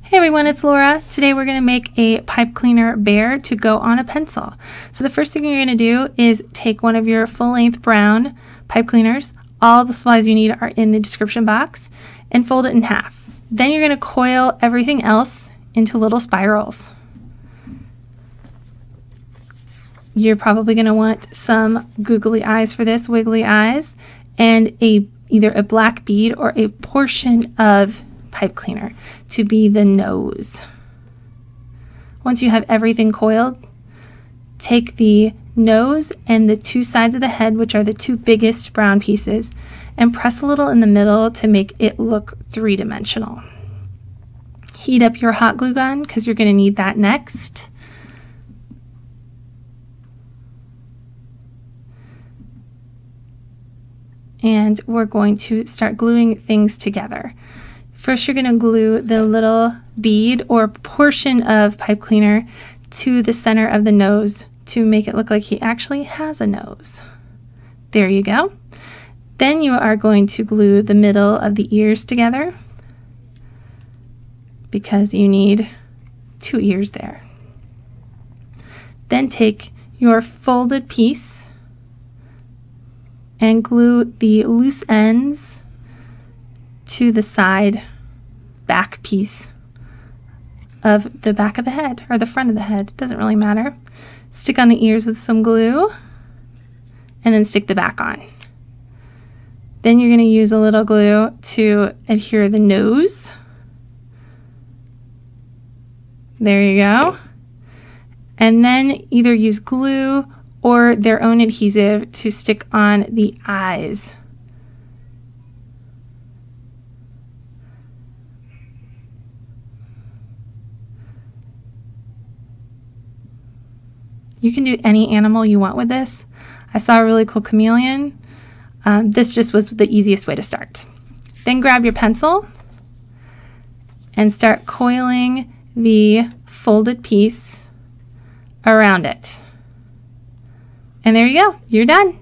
Hey everyone, it's Laura. Today we're going to make a pipe cleaner bear to go on a pencil. So the first thing you're going to do is take one of your full-length brown pipe cleaners. All the supplies you need are in the description box, and fold it in half. Then you're going to coil everything else into little spirals. You're probably going to want some googly eyes for this, wiggly eyes, and either a black bead or a portion of pipe cleaner to be the nose. Once you have everything coiled, take the nose and the two sides of the head, which are the two biggest brown pieces, and press a little in the middle to make it look three-dimensional. Heat up your hot glue gun because you're going to need that next. And we're going to start gluing things together. First, you're going to glue the little bead or portion of pipe cleaner to the center of the nose to make it look like he actually has a nose. There you go. Then you are going to glue the middle of the ears together because you need two ears there. Then take your folded piece and glue the loose ends to the side back piece of the back of the head or the front of the head, doesn't really matter. Stick on the ears with some glue and then stick the back on. Then you're going to use a little glue to adhere the nose. There you go. And then either use glue or their own adhesive to stick on the eyes. You can do any animal you want with this. I saw a really cool chameleon. This just was the easiest way to start. Then grab your pencil and start coiling the folded piece around it. And there you go, you're done.